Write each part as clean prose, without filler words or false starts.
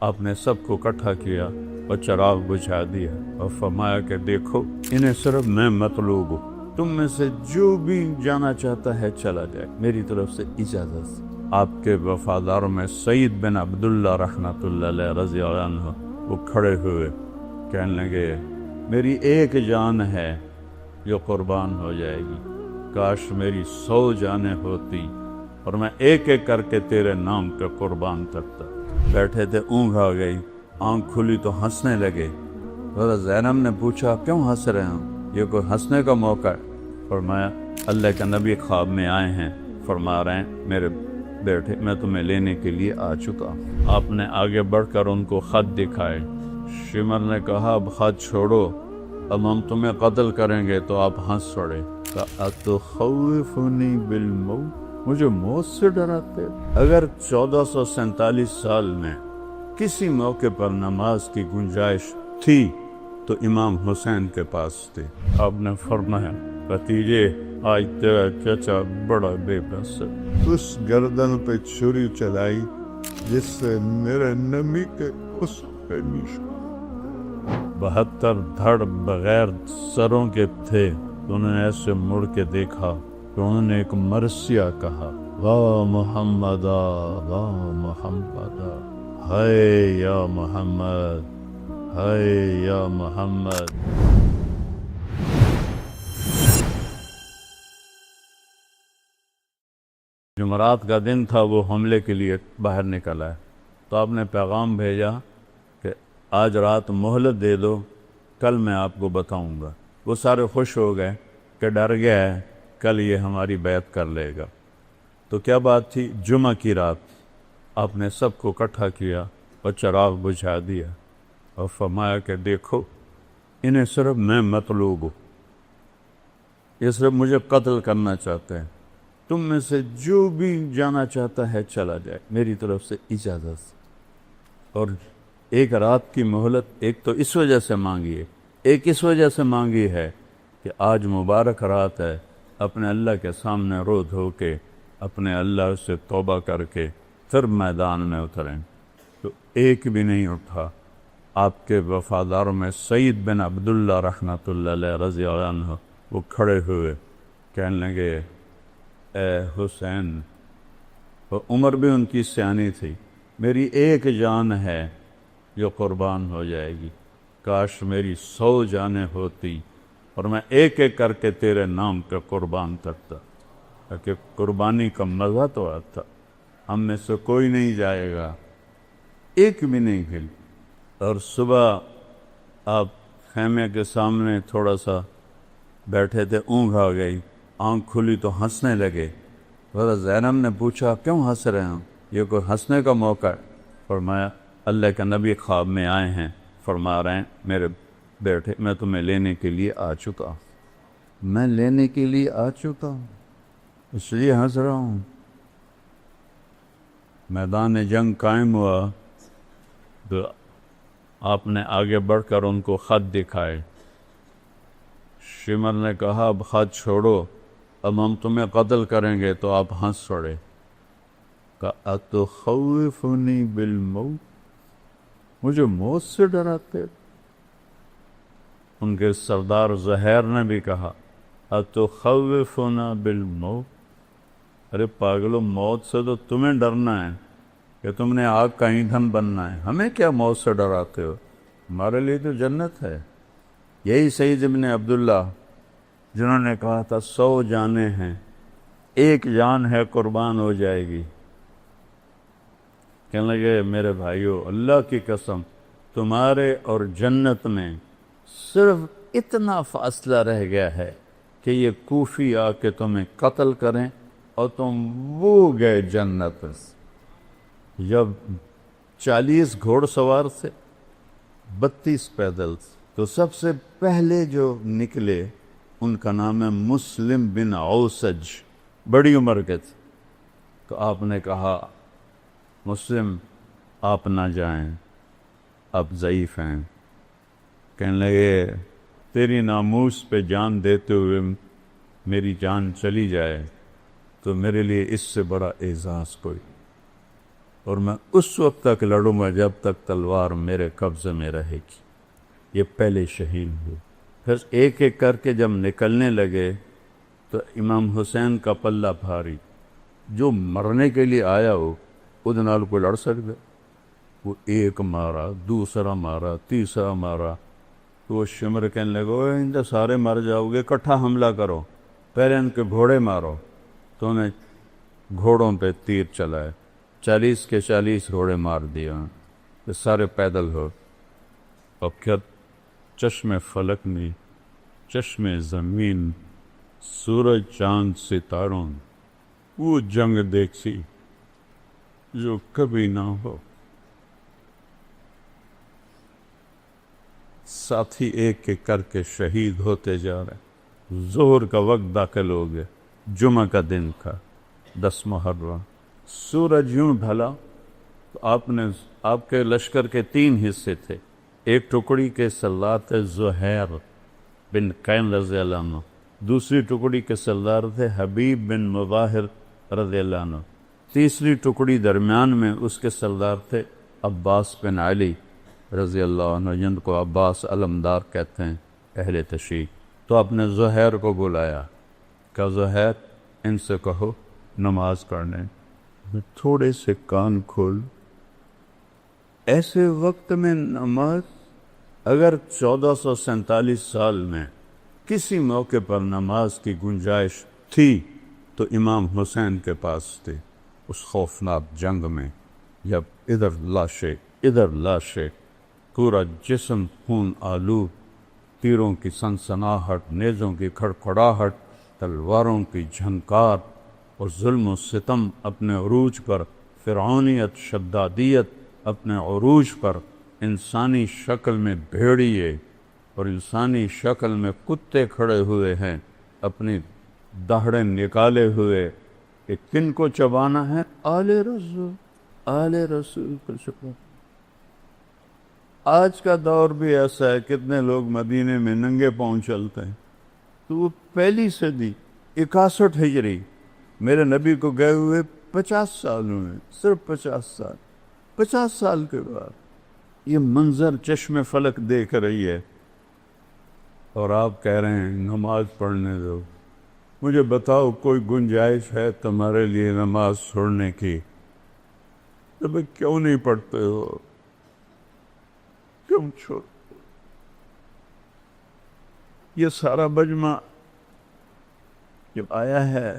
آپ نے سب کو اکٹھا کیا اور چراغ بجھا دیا اور فرمایا کہ دیکھو انہیں صرف میں مطلوب ہوں، تم میں سے جو بھی جانا چاہتا ہے چلا جائے، میری طرف سے اجازت۔ آپ کے وفاداروں میں سعید بن عبداللہ رحمۃ اللہ علیہ رضی اللہ عنہ وہ کھڑے ہوئے، کہنے لگے میری ایک جان ہے جو قربان ہو جائے گی، کاش میری 100 جانیں ہوتی اور میں ایک ایک کر کے تیرے نام پہ قربان کرتا۔ بیٹھے تھے، اونگھ آ گئی، آنکھ کھلی تو ہنسنے لگے۔ حضرت زینب نے پوچھا کیوں ہنس رہے ہیں، یہ کوئی ہنسنے کا موقع ہے؟ فرمایا اللہ کا نبی خواب میں آئے ہیں، فرما رہے ہیں میرے بیٹے میں تمہیں لینے کے لیے آ چکا ہوں۔ آپ نے آگے بڑھ کر ان کو خط دکھائے۔ شمر نے کہا اب خط چھوڑو، اب ہم تمہیں قتل کریں گے، تو آپ ہنس پڑے۔ اتخوفنی بالموت، مجھے موت سے ڈراتے؟ اگر 1447 سال میں کسی موقع پر نماز کی گنجائش تھی تو امام حسین کے پاس تھی۔ آپ نے فرمایا بھتیجے آج تیرا چچا بڑا بے بس ہے، اس گردن پہ چھری چلائی جس سے میرے نبی کے حسن پہ نشان۔ 72 دھڑ بغیر سروں کے تھے، تو انہوں نے ایسے مڑ کے دیکھا تو انہوں نے ایک مرثیہ کہا، وا محمدا وا محمدا، ہائے یا محمد ہائے یا محمد۔ جمعرات کا دن تھا، وہ حملے کے لیے باہر نکلا ہے، تو آپ نے پیغام بھیجا کہ آج رات مہلت دے دو، کل میں آپ کو بتاؤں گا۔ وہ سارے خوش ہو گئے کہ ڈر گیا ہے کل یہ ہماری بیعت کر لے گا۔ تو کیا بات تھی؟ جمعہ کی رات آپ نے سب کو اکٹھا کیا اور چراغ بجھا دیا اور فرمایا کہ دیکھو انہیں صرف میں مطلوب ہوں، یہ صرف مجھے قتل کرنا چاہتے ہیں، تم میں سے جو بھی جانا چاہتا ہے چلا جائے، میری طرف سے اجازت۔ اور ایک رات کی مہلت ایک تو اس وجہ سے مانگی ہے، ایک اس وجہ سے مانگی ہے کہ آج مبارک رات ہے، اپنے اللہ کے سامنے رو دھو کے اپنے اللہ سے توبہ کر کے پھر میدان میں اتریں۔ تو ایک بھی نہیں اٹھا۔ آپ کے وفاداروں میں سعید بن عبداللہ رحمۃ اللہ علیہ رضی اللہ عنہ وہ کھڑے ہوئے، کہنے لگے اے حسین، اور عمر بھی ان کی سیانی تھی، میری ایک جان ہے جو قربان ہو جائے گی، کاش میری 100 جانیں ہوتی اور میں ایک ایک کر کے تیرے نام پہ قربان کرتا، کہ قربانی کا مزہ تو آتا۔ ہم میں سے کوئی نہیں جائے گا، ایک بھی نہیں ہل۔ اور صبح آپ خیمے کے سامنے تھوڑا سا بیٹھے تھے، اونگھ آ گئی، آنکھ کھلی تو ہنسنے لگے۔ حضرت زینب نے پوچھا کیوں ہنس رہے ہیں، یہ کوئی ہنسنے کا موقع ہے؟ فرمایا اللہ کا نبی خواب میں آئے ہیں، فرما رہے ہیں میرے بیٹے میں تمہیں لینے کے لیے آ چکا ہوں۔ میں لینے کے لیے آ چکا ہوں، اس لیے ہنس رہا ہوں۔ میدان جنگ قائم ہوا تو آپ نے آگے بڑھ کر ان کو خط دکھائے۔ شمر نے کہا اب خط چھوڑو، اب ہم تمہیں قتل کریں گے، تو آپ ہنس پڑے۔ اتخوفنی بالموت، مجھے موت سے ڈراتے؟ ان کے سردار زہیر نے بھی کہا اتخوفنا بالموت، ارے پاگلو، موت سے تو تمہیں ڈرنا ہے کہ تم نے آگ کا ایندھن بننا ہے، ہمیں کیا موت سے ڈراتے ہو؟ ہمارے لیے تو جنت ہے۔ یہی سعید ابن عبداللہ جنہوں نے کہا تھا 100 جانیں ہیں، ایک جان ہے قربان ہو جائے گی، کہنے لگے میرے بھائیو اللہ کی قسم تمہارے اور جنت میں صرف اتنا فاصلہ رہ گیا ہے کہ یہ کوفی آ کے تمہیں قتل کریں اور تم وہ گئے جنت۔ جب 40 گھوڑ سوار تھے، 32 پیدل، تو سب سے پہلے جو نکلے ان کا نام ہے مسلم بن اوسج، بڑی عمر کے تھے۔ تو آپ نے کہا مسلم آپ نہ جائیں، آپ ضعیف ہیں۔ کہنے لگے تیری ناموس پہ جان دیتے ہوئے میری جان چلی جائے تو میرے لیے اس سے بڑا اعزاز کوئی۔ اور میں اس وقت تک لڑوں گا جب تک تلوار میرے قبضے میں رہے گی۔ یہ پہلے شہید ہوئے۔ پھر ایک ایک کر کے جب نکلنے لگے تو امام حسین کا پلہ بھاری، جو مرنے کے لیے آیا ہو وہ نال کوئی لڑ سکتا؟ وہ ایک مارا، دوسرا مارا، تیسرا مارا، تو وہ شمر کہنے لگا ان تو سارے مر جاؤ گے، اکٹھا حملہ کرو، پہلے ان کے گھوڑے مارو۔ تو انہیں گھوڑوں پہ تیر چلائے، 40 کے 40 گھوڑے مار دیا، تو سارے پیدل ہو۔ اور کیا چشم فلک میں، چشم زمین، سورج چاند ستاروں، وہ جنگ دیکھی جو کبھی نہ ہو۔ ساتھی ایک ایک کر کے شہید ہوتے جا رہے۔ ظہر کا وقت داخل ہو گیا، جمعہ کا دن تھا، 10 محرم۔ سورج یوں ڈھلا تو آپ کے لشکر کے 3 حصے تھے۔ ایک ٹکڑی کے سردار تھے زہیر بن قین رضی اللہ عنہ، دوسری ٹکڑی کے سردار تھے حبیب بن مظاہر رضی اللہ عنہ، تیسری ٹکڑی درمیان میں اس کے سردار تھے عباس بن علی رضی اللہ عنہ، جن کو عباس علمدار کہتے ہیں اہل تشیع۔ تو آپ نے زہیر کو بلایا، کہ زہیر ان سے کہو نماز پڑھنے۔ تھوڑے سے کان کھول، ایسے وقت میں نماز، اگر 1447 سال میں کسی موقع پر نماز کی گنجائش تھی تو امام حسین کے پاس تھی۔ اس خوفناک جنگ میں جب ادھر لاشیں، پورا جسم خون آلود، تیروں کی سنسناہٹ، نیزوں کی کھڑکھڑاہٹ، تلواروں کی جھنکار، اور ظلم و ستم اپنے عروج پر، فرعونیت، شدادیت اپنے عروج پر، انسانی شکل میں بھیڑیے اور انسانی شکل میں کتے کھڑے ہوئے ہیں، اپنی دہڑیں نکالے ہوئے کہ کن کو چبانا ہے؟ آل رسول کو چبانا۔ آج کا دور بھی ایسا ہے، کتنے لوگ مدینے میں ننگے پاؤں چلتے ہیں۔ تو وہ پہلی صدی 61 ہجری، میرے نبی کو گئے ہوئے 50 سال ہوئے، صرف 50 سال کے بعد یہ منظر چشم فلک دیکھ رہی ہے، اور آپ کہہ رہے ہیں نماز پڑھنے دو۔ مجھے بتاؤ کوئی گنجائش ہے تمہارے لیے نماز چھوڑنے کی؟ تم کیوں نہیں پڑھتے ہو؟ کیوں چھوڑ؟ یہ سارا مجمع جب آیا ہے،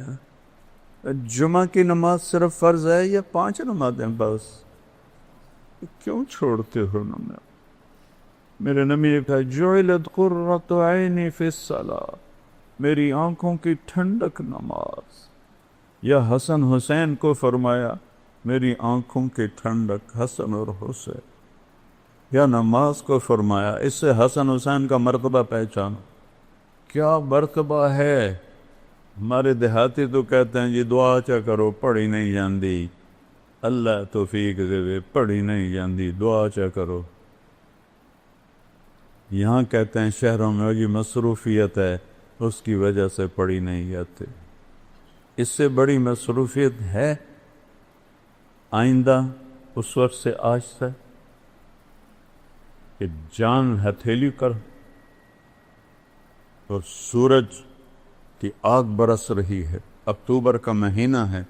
جمعہ کی نماز صرف فرض ہے یا 5 نمازیں بس؟ کیوں چھوڑتے ہو نماز؟ میرے نبی نے کہا جعلت قرۃ عینی فی الصلاۃ، میری آنکھوں کی ٹھنڈک نماز۔ یا حسن حسین کو فرمایا میری آنکھوں کی ٹھنڈک حسن اور حسین، یا نماز کو فرمایا۔ اس سے حسن حسین کا مرتبہ پہچانو، کیا مرتبہ ہے۔ ہمارے دیہاتی تو کہتے ہیں جی دعا چا کرو، پڑھی نہیں جاندی، اللہ توفیق دے، پڑھی نہیں جاندی، دعا چا کرو۔ یہاں کہتے ہیں شہروں میں یہ مصروفیت ہے، اس کی وجہ سے پڑھی نہیں جاتے۔ اس سے بڑی مصروفیت ہے آئندہ اس وقت سے آج تک کہ جان ہتھیلی کر اور سورج کی آگ برس رہی ہے، اکتوبر کا مہینہ ہے،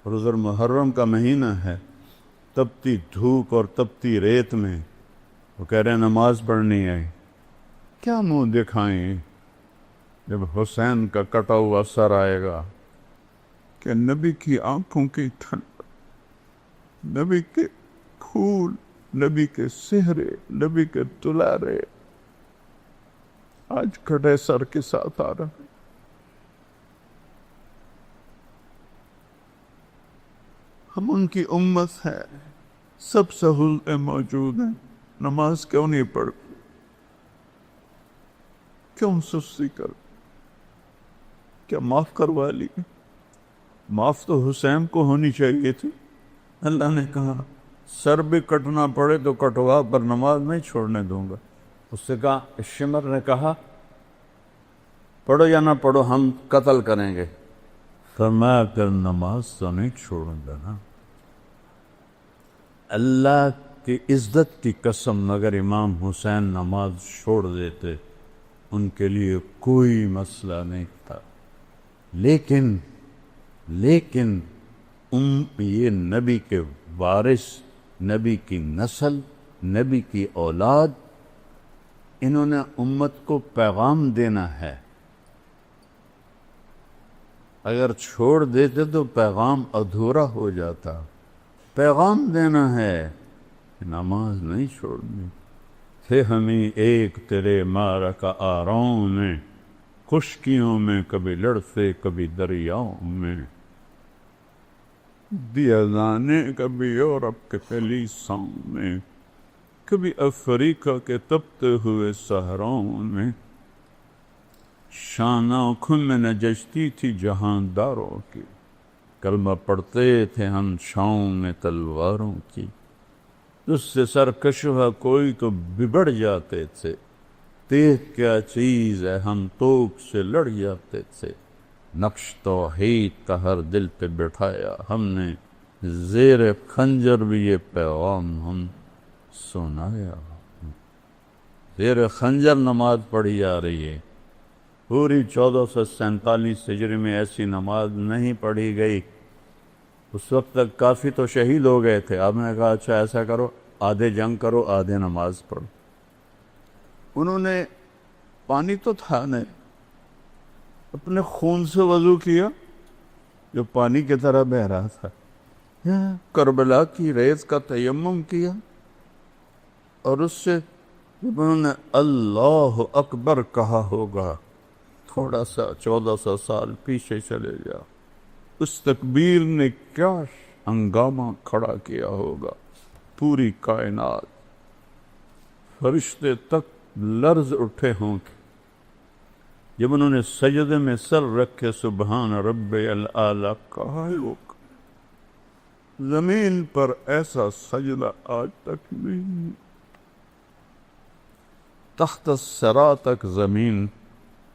روز محرم کا مہینہ ہے، تپتی دھوپ اور تپتی ریت میں وہ کہہ رہے ہیں نماز پڑھنی ہے۔ کیا منہ دکھائیں جب حسین کا کٹا ہوا سر آئے گا کہ نبی کی آنکھوں کی ٹھنڈ، نبی کے پھول، نبی کے سہرے، نبی کے دلارے آج کٹے سر کے ساتھ آ رہا ہے۔ ہم ان کی امت ہے، سب سہولتیں موجود ہیں، نماز کیوں نہیں پڑھ؟ کیوں سستی کر؟ کیا معاف کروا لی؟ معاف تو حسین کو ہونی چاہیے تھی۔ اللہ نے کہا سر بھی کٹنا پڑے تو کٹوا، پر نماز نہیں چھوڑنے دوں گا۔ اس سے کہا، شمر نے کہا پڑھو یا نہ پڑھو ہم قتل کریں گے۔ فرمایا کہ نماز تو نہیں چھوڑوں گا نا۔ اللہ کی عزت کی قسم اگر امام حسین نماز چھوڑ دیتے ان کے لیے کوئی مسئلہ نہیں تھا، لیکن یہ نبی کے وارث، نبی کی نسل، نبی کی اولاد، انہوں نے امت کو پیغام دینا ہے، اگر چھوڑ دیتے تو پیغام ادھورا ہو جاتا، پیغام دینا ہے، نماز نہیں چھوڑنی۔ تھے ہمیں ایک تیرے معرکہ آراؤں میں، خشکیوں میں کبھی لڑتے کبھی دریاؤں میں، دیا جانے کبھی یورپ کے کلیساؤں میں، کبھی افریقہ کے تپتے ہوئے صحراؤں میں، شان آنکھوں میں نجشتی تھی جہانداروں کی، کلمہ پڑھتے تھے ہم چھاؤں میں تلواروں کی، اس سے سرکشہ کوئی تو بگڑ جاتے تھے، تیغ کیا چیز ہے ہم توپ سے لڑ جاتے تھے، نقش توحید کا ہر دل پہ بٹھایا ہم نے، زیر خنجر بھی یہ پیغام ہم سنایا، زیر خنجر نماز پڑھی جا رہی ہے، پوری 1447 ہجری میں ایسی نماز نہیں پڑھی گئی۔ اس وقت تک کافی تو شہید ہو گئے تھے، آپ نے کہا اچھا ایسا کرو، آدھے جنگ کرو آدھے نماز پڑھو۔ انہوں نے پانی تو تھا نہیں، اپنے خون سے وضو کیا جو پانی کی طرح بہ رہا تھا، کربلا کی ریت کا تیمم کیا، اور اس سے جب انہوں نے اللہ اکبر کہا ہوگا، تھوڑا سا 1400 سال پیچھے چلے جا، اس تکبیر نے کیا ہنگامہ کھڑا کیا ہوگا، پوری کائنات، فرشتے تک لرز اٹھے ہوں گے جب انہوں نے سجدے میں سر رکھ کے سبحان رب الاعلی کہا ہوگا۔ زمین پر ایسا سجدہ آج تک نہیں، تحت الثری تک زمین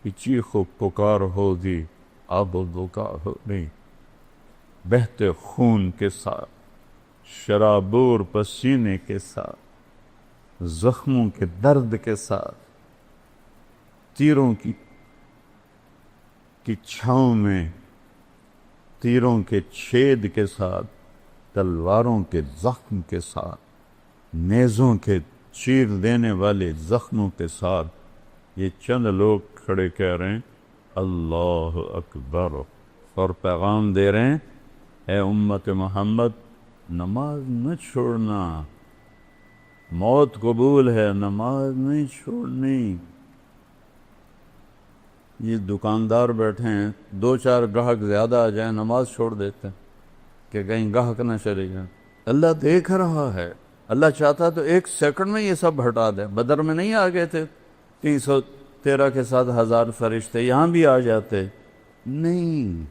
کی چیخ و پکار ہوگی، آب و دکا ہوگی، بہتے خون کے ساتھ، شرابور پسینے کے ساتھ، زخموں کے درد کے ساتھ، تیروں کی چھاؤں میں، تیروں کے چھید کے ساتھ، تلواروں کے زخم کے ساتھ، نیزوں کے چیر دینے والے زخموں کے ساتھ، یہ چند لوگ کھڑے کہہ رہے ہیں اللہ اکبر، اور پیغام دے رہے ہیں اے امت محمد نماز نہ چھوڑنا، موت قبول ہے نماز نہیں چھوڑنی۔ یہ دکاندار بیٹھے ہیں، 2-4 گاہک زیادہ آ جائیں نماز چھوڑ دیتے ہیں کہ کہیں گاہک نہ چلے جائیں۔ اللہ دیکھ رہا ہے، اللہ چاہتا تو 1 سیکنڈ میں یہ سب ہٹا دے۔ بدر میں نہیں آ گئے تھے 313 کے ساتھ 1000 فرشتے، یہاں بھی آ جاتے، نہیں،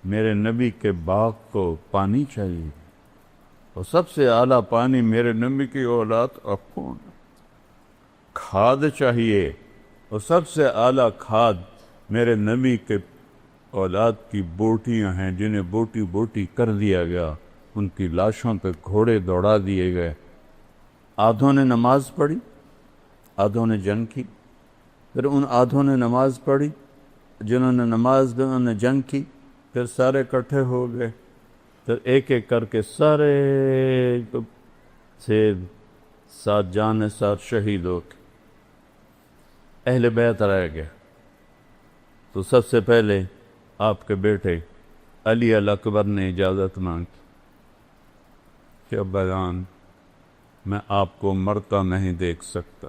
میرے نبی کے باغ کو پانی چاہیے، اور سب سے اعلیٰ پانی میرے نبی کی اولاد کا خون، کھاد چاہیے، اور سب سے اعلیٰ کھاد میرے نبی کے اولاد کی بوٹیاں ہیں جنہیں بوٹی بوٹی کر دیا گیا، ان کی لاشوں پہ گھوڑے دوڑا دیے گئے۔ آدھوں نے نماز پڑھی، آدھوں نے جنگ کی، پھر ان آدھوں نے نماز پڑھی، جنہوں نے نماز کی انہوں نے جنگ کی، پھر سارے اکٹھے ہو گئے، پھر ایک ایک کر کے سارے سے ساتھ جان ساتھ شہید ہو کے اہل بیت رہ گئے۔ تو سب سے پہلے آپ کے بیٹے علی الاکبر نے اجازت مانگی کہ ابا جان میں آپ کو مرتا نہیں دیکھ سکتا،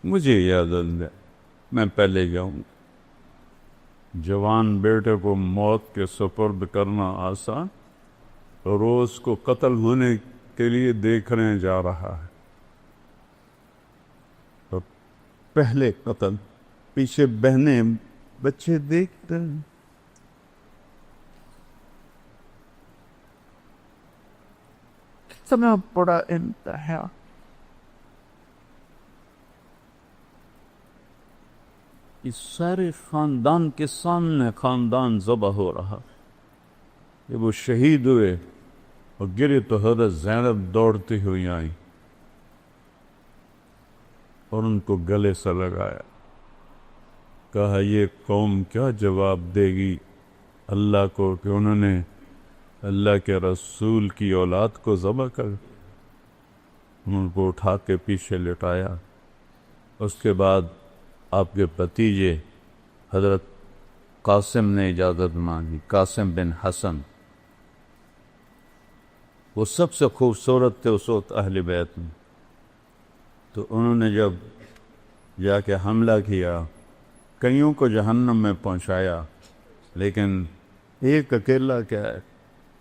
مجھے اجازت دے، میں پہلے جاؤں۔ جوان بیٹے کو موت کے سپرد کرنا آسان، روز کو قتل ہونے کے لیے دیکھنے جا رہا ہے، اور پہلے قتل، پیچھے بہنیں بچے دیکھتے ہیں۔ کتنا بڑا انتہا، اس سارے خاندان کے سامنے خاندان ذبح ہو رہا، جب وہ شہید ہوئے اور گری تو حضرت زینب دوڑتی ہوئی آئیں اور ان کو گلے سے لگایا، کہا یہ قوم کیا جواب دے گی اللہ کو کہ انہوں نے اللہ کے رسول کی اولاد کو ذبح کر؟ ان کو اٹھا کے پیچھے لٹایا۔ اس کے بعد آپ کے بھتیجے حضرت قاسم نے اجازت مانگی، قاسم بن حسن، وہ سب سے خوبصورت تھے اس وقت اہل بیت میں، تو انہوں نے جب جا کے حملہ کیا، کئیوں کو جہنم میں پہنچایا، لیکن ایک اکیلا کیا ہے،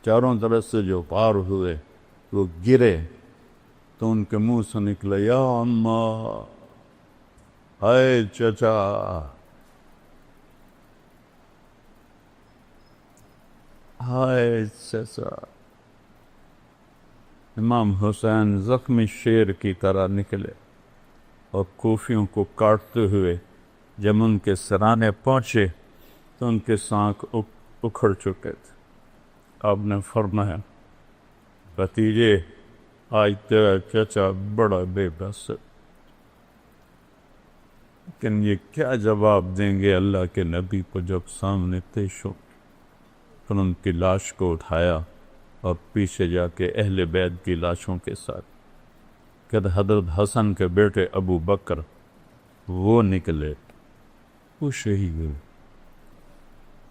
چاروں طرف سے جو پار ہوئے وہ گرے تو ان کے منہ سے نکلا یا اماں، ہائے چچا، ہائے چچا۔ امام حسین زخمی شیر کی طرح نکلے اور کوفیوں کو کاٹتے ہوئے جب ان کے سرانے پہنچے تو ان کے سانکھ اکھڑ چکے تھے۔ آپ نے فرمایا بھتیجے آج تیرا چچا بڑا بے بس ہے، لیکن یہ کیا جواب دیں گے اللہ کے نبی کو جب سامنے پیش ہو؟ پھر ان کی لاش کو اٹھایا اور پیچھے جا کے اہل بیت کی لاشوں کے ساتھ کہ حضرت حسن کے بیٹے ابو بکر وہ نکلے، وہ شہید ہوئے۔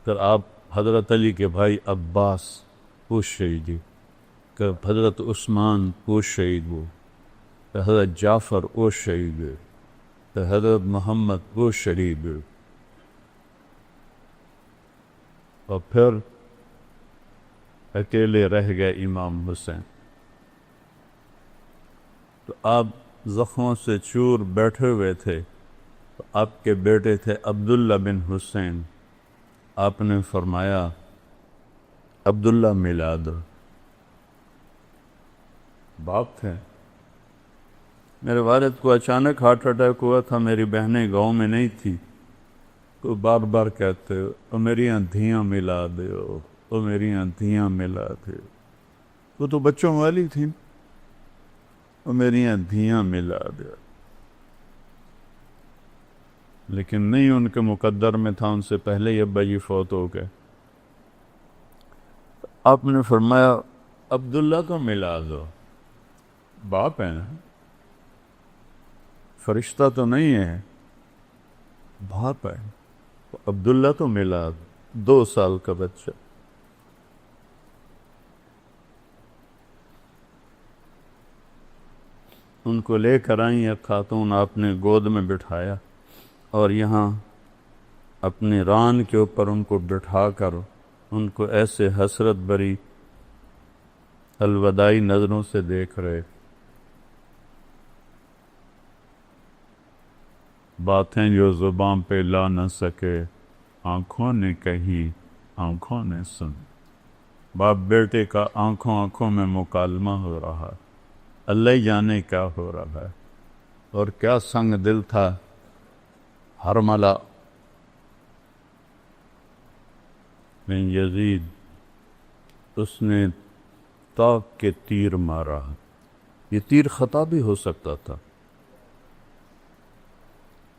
پھر آپ حضرت علی کے بھائی عباس وہ شہید ہوئے، کہ حضرت عثمان وہ شہید ہوئے، کہ حضرت جعفر وہ شہید ہوئے، کہ حضرت محمد وہ شہید ہوئے، اور پھر اکیلے رہ گئے امام حسین۔ تو آپ زخموں سے چور بیٹھے ہوئے تھے، تو آپ کے بیٹے تھے عبداللہ بن حسین، آپ نے فرمایا عبداللہ ملا دو۔ باپ تھے، میرے والد کو اچانک ہارٹ اٹیک ہوا تھا، میری بہنیں گاؤں میں نہیں تھی، تو بار بار کہتے او میری آندھیاں ملا دیو، او میری آندھیاں ملا دے، وہ تو بچوں والی تھیں، او میری آندھیاں ملا دے، لیکن نہیں ان کے مقدر میں تھا، ان سے پہلے ہی ابا جی فوت ہو گئے۔ آپ نے فرمایا عبداللہ کو ملا دو، باپ ہے نا، فرشتہ تو نہیں ہے، باپ ہے، عبداللہ تو ملا دو، 2 سال کا بچہ۔ ان کو لے کر آئیں ایک خاتون، آپ نے گود میں بٹھایا اور یہاں اپنی ران کے اوپر ان کو بٹھا کر ان کو ایسے حسرت بری الوداعی نظروں سے دیکھ رہے، باتیں جو زبان پہ لا نہ سکے آنکھوں نے کہی، آنکھوں نے سن۔ باپ بیٹے کا آنکھوں آنکھوں میں مکالمہ ہو رہا، اللہ ہی جانے کیا ہو رہا ہے، اور کیا سنگ دل تھا حرملہ بن یزید، اس نے طاق کے تیر مارا، یہ تیر خطا بھی ہو سکتا تھا،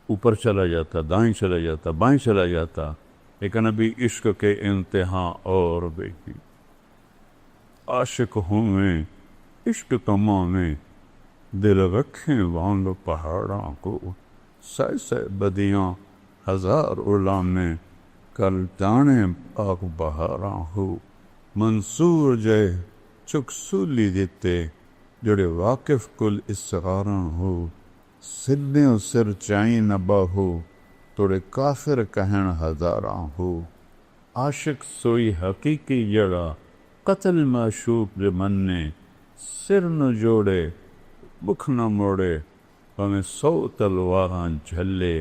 اوپر چلا جاتا، دائیں چلا جاتا، بائیں چلا جاتا، لیکن ابھی عشق کے انتہا اور بیٹی، عاشق ہوں میں عشق کماں میں، دل رکھیں وانگ پہاڑاں کو، سہ سہ بدیاں ہزار علامیں، کل جانے آگ بہاراں ہو، منصور جے چک سولی دیتے، جڑے واقف کل اسغاراں ہو، سدھیں سر چائیں نہ باہو، توڑے کافر کہن ہزاراں ہو، عاشق سوئی حقیقی جڑا، قتل معشوق دے مننے، سر نہ جوڑے بکھ نہ موڑے، ہمیں 100 تلواراں جھلے،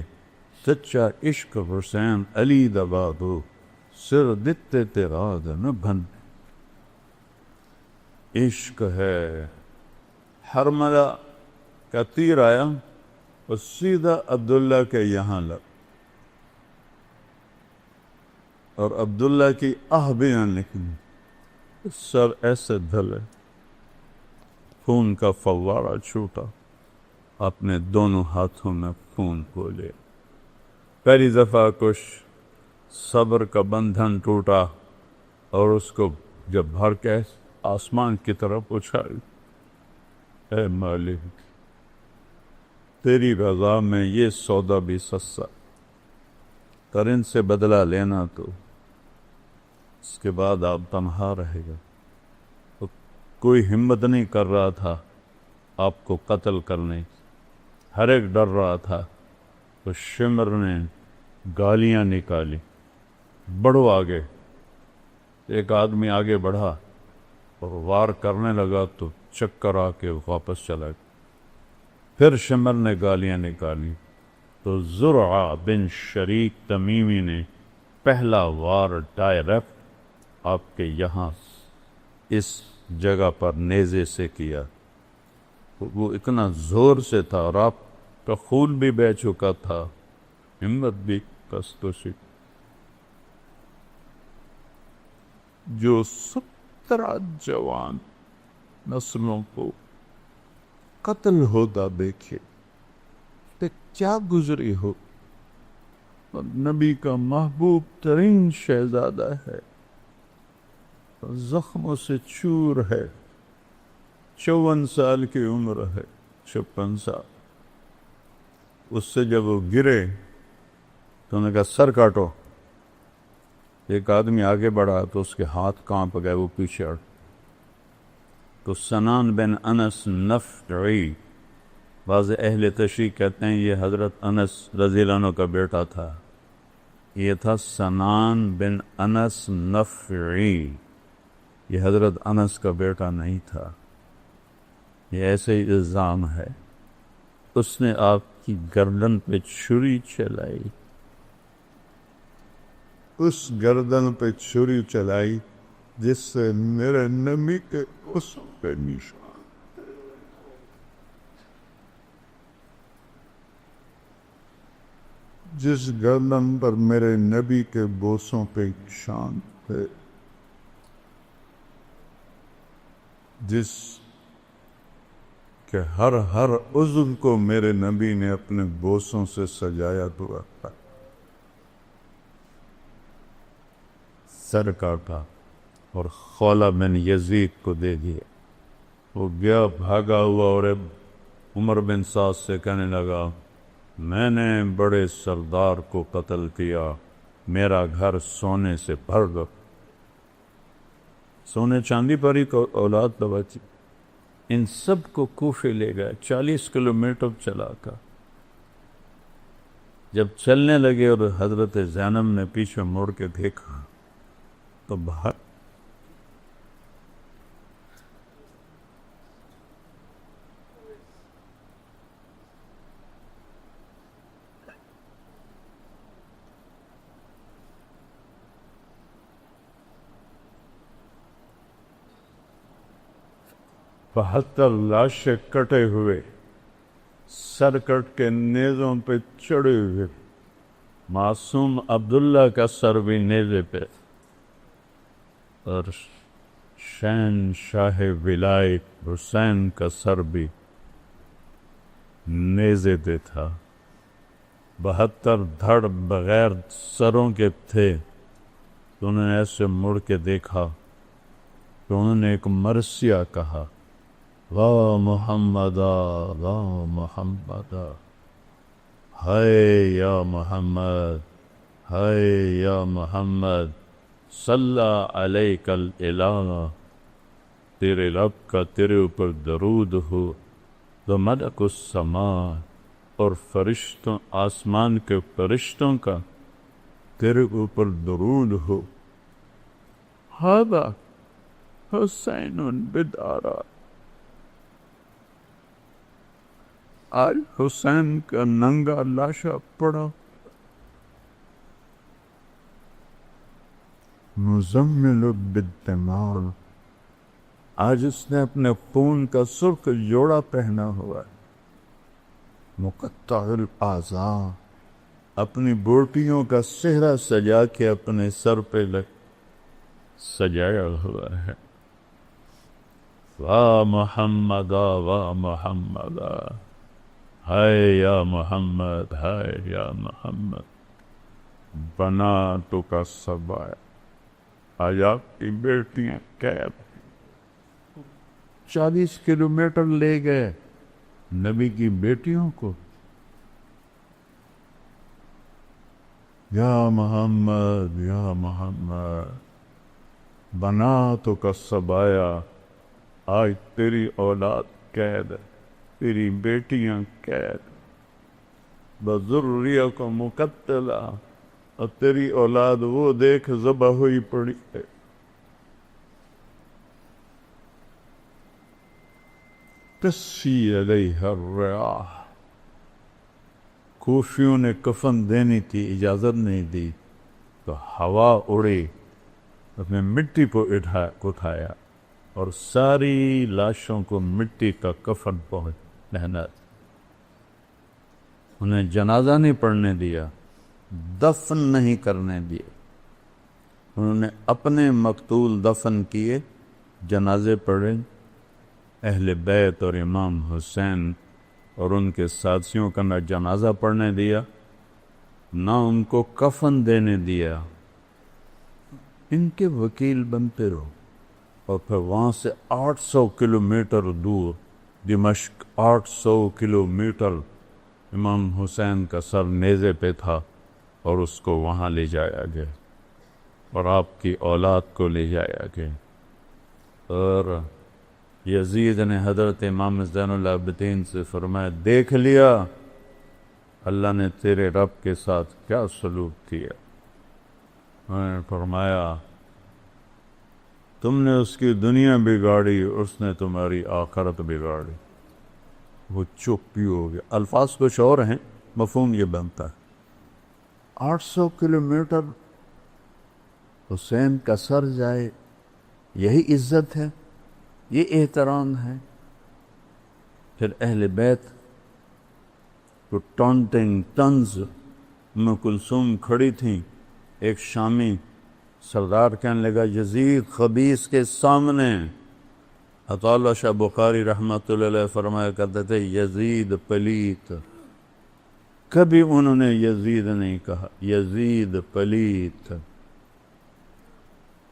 سچا عشق حسین علی دبادو، سر دتے تیراد نہ بن۔ عشق ہے، حرملہ کا تیر آیا اور سیدھا عبداللہ کے یہاں لگ، اور عبداللہ کی آہ بھی نہ نکلی، سر ایسے دھلے۔ خون کا فوارہ چھوٹا، اپنے دونوں ہاتھوں میں خون کو لے۔ پہلی دفعہ کچھ صبر کا بندھن ٹوٹا اور اس کو جب بھر کے آسمان کی طرف اچھائی، اے مالک تیری رضا میں یہ سودا بھی سستا، کر ان سے بدلہ لینا تو اس کے بعد آپ تنہا رہے گا۔ تو کوئی ہمت نہیں کر رہا تھا آپ کو قتل کرنے، ہر ایک ڈر رہا تھا۔ تو شمر نے گالیاں نکالی، بڑھو آگے۔ ایک آدمی آگے بڑھا اور وار کرنے لگا تو چکر آ کے واپس چلا گیا۔ پھر شمر نے گالیاں نکالی تو زرعہ بن شریک تمیمی نے پہلا وار ڈائریکٹ آپ کے یہاں اس جگہ پر نیزے سے کیا۔ وہ اتنا زور سے تھا اور آپ کا خون بھی بہہ چکا تھا، ہمت بھی کست و شک۔ جو 17 جوان نسلوں کو قتل ہوتا دیکھے تو کیا گزری ہو۔ اور نبی کا محبوب ترین شہزادہ ہے، زخموں سے چور ہے، 54 سال کی عمر ہے، 56 سال۔ اس سے جب وہ گرے تو انہوں نے کہا سر کاٹو۔ ایک آدمی آگے بڑھا تو اس کے ہاتھ کانپ گئے، وہ پیچھے ہٹ۔ تو سنان بن انس نفعی، بعض اہل تشریح کہتے ہیں یہ حضرت انس رضی اللہ عنہ کا بیٹا تھا، یہ تھا سنان بن انس نفعی، یہ حضرت انس کا بیٹا نہیں تھا، یہ ایسے ہی الزام ہے۔ اس نے آپ کی گردن پہ چھری چلائی، اس گردن پہ چھری چلائی جس سے میرے نبی کے اس پہ نشان، جس گردن پر میرے نبی کے بوسوں پہ نشان تھے، جس کہ ہر عضو کو میرے نبی نے اپنے بوسوں سے سجایا ہوا تھا۔ سر کاٹا اور خولہ بن یزید کو دے دیا۔ وہ گیا بھاگا ہوا اور عمر بن سعد سے کہنے لگا میں نے بڑے سردار کو قتل کیا، میرا گھر سونے سے بھر دو۔ سونے چاندی پر ہی تو اولاد تو بچی۔ ان سب کو کوفے لے گئے، 40 کلومیٹر چلا کر۔ جب چلنے لگے اور حضرت زینب نے پیچھے مڑ کے دیکھا تو باہر بہتر لاشیں کٹے ہوئے، سر کٹ کے نیزوں پہ چڑھے ہوئے، معصوم عبداللہ کا سر بھی نیزے پہ، اور شہنشاہ ولایت حسین کا سر بھی نیزے پہ تھا۔ 72 دھڑ بغیر سروں کے تھے۔ تو انہوں نے ایسے مڑ کے دیکھا تو انہوں نے ایک مرثیہ کہا، واہ محمدہ واہ محمدہ، ہائے یا محمد ہائے یا محمد، صلی علیک الالہ، تیرے رب کا تیرے اوپر درود ہو، تو ملک السماء، اور فرشتوں آسمان کے فرشتوں کا تیرے اوپر درود ہو، ھذا حسین بدارا، آج حسین کا ننگا لاشا پڑا، مزمل بالدماء، آج اس نے اپنے خون کا سرخ جوڑا پہنا ہوا ہے، مقطع الاعضاء، اپنی بوٹیوں کا صحرا سجا کے اپنے سر پہ سجایا ہوا ہے، واہ محمد واہ محمد، ہائے یا محمد ہائے یا محمد، بناتو کا سبایا، آج آپ کی بیٹیاں قید 40 کلومیٹر لے گئے نبی کی بیٹیوں کو. یا محمد یا محمد، بناتو کا سبایا، آج تیری اولاد قید ہے، تیری بیٹیاں قید، بذریہ کو مقتلہ، اور تیری اولاد وہ دیکھ ذبح ہوئی پڑی ہے. تسی علیہ الریاح، کوفیوں نے کفن دینی تھی، اجازت نہیں دی تو ہوا اڑی، اس نے مٹی کو اٹھایا اور ساری لاشوں کو مٹی کا کفن پہنا. انہیں جنازہ نہیں پڑھنے دیا، دفن نہیں کرنے دیا. انہوں نے اپنے مقتول دفن کیے، جنازے پڑھے. اہل بیت اور امام حسین اور ان کے ساتھیوں کا نہ جنازہ پڑھنے دیا، نہ ان کو کفن دینے دیا. ان کے وکیل بنتے رہو. اور پھر وہاں سے 800 کلومیٹر دور دمشق، 800 کلومیٹر امام حسین کا سر نیزے پہ تھا اور اس کو وہاں لے جایا گیا اور آپ کی اولاد کو لے جایا گیا. اور یزید نے حضرت امام زین العابدین سے فرمایا، دیکھ لیا اللہ نے تیرے رب کے ساتھ کیا سلوک کیا. انہوں نے فرمایا تم نے اس کی دنیا بگاڑی، اس نے تمہاری آخرت بگاڑی. وہ چپ ہی ہو گیا. الفاظ کچھ اور ہیں، مفہوم یہ بنتا ہے. 800 کلومیٹر حسین کا سر جائے، یہی عزت ہے، یہ احترام ہے. پھر اہل بیت کو ٹانٹنگ طنز. ام کلثوم کھڑی تھیں، ایک شامی سردار کہنے لگا یزید خبیث کے سامنے. عطا اللہ شاہ بخاری رحمۃ اللہ علیہ فرمایا کرتے تھے یزید پلیت. کبھی انہوں نے یزید نہیں کہا، یزید پلیت.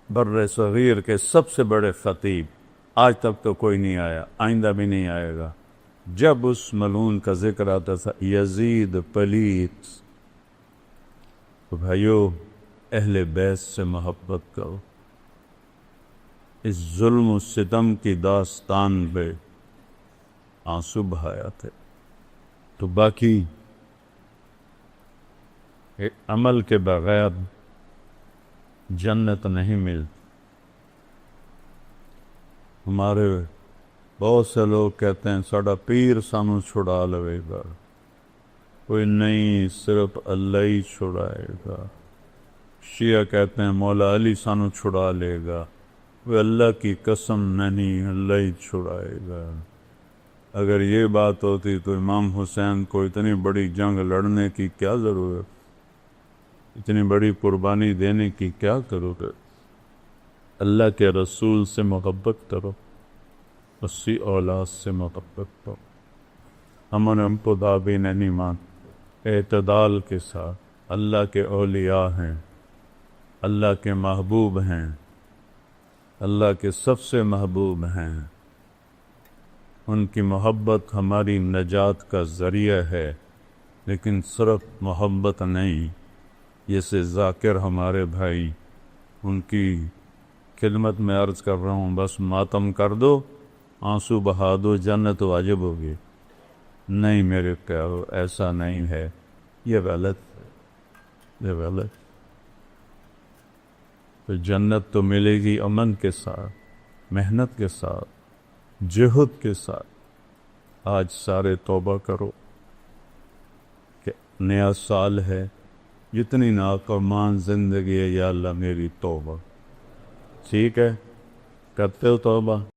بر صغیر کے سب سے بڑے خطیب، آج تک تو کوئی نہیں آیا، آئندہ بھی نہیں آئے گا. جب اس ملعون کا ذکر آتا تھا یزید پلیت. تو بھائیو، اہل بیت سے محبت کرو. اس ظلم و ستم کی داستان پہ آنسو بہایا تھے. تو باقی عمل کے بغیر جنت نہیں ملتی. ہمارے بہت سے لوگ کہتے ہیں ساڑا پیر سانو چھڑا لوے گا. کوئی نہیں، صرف اللہ ہی چھڑائے گا. شیعہ کہتے ہیں مولا علی سانو چھڑا لے گا. وہ اللہ کی قسم نہیں، اللہ ہی چھڑائے گا. اگر یہ بات ہوتی تو امام حسین کو اتنی بڑی جنگ لڑنے کی کیا ضرورت، اتنی بڑی قربانی دینے کی کیا ضرورت. اللہ کے رسول سے محبت کرو، اسی اولاد سے محبت کرو. ہم کو دابی نہیں مان، اعتدال کے ساتھ. اللہ کے اولیاء ہیں، اللہ کے محبوب ہیں، اللہ کے سب سے محبوب ہیں. ان کی محبت ہماری نجات کا ذریعہ ہے، لیکن صرف محبت نہیں. جیسے ذاکر ہمارے بھائی، ان کی خدمت میں عرض کر رہا ہوں، بس ماتم کر دو، آنسو بہا دو، جنت واجب ہوگی. نہیں میرے پیارو، ایسا نہیں ہے. یہ غلط ہے، یہ غلط. تو جنت تو ملے گی امن کے ساتھ، محنت کے ساتھ، جہد کے ساتھ. آج سارے توبہ کرو کہ نیا سال ہے، جتنی نافرمان زندگی ہے یا اللہ میری توبہ. ٹھیک ہے، کرتے ہو توبہ؟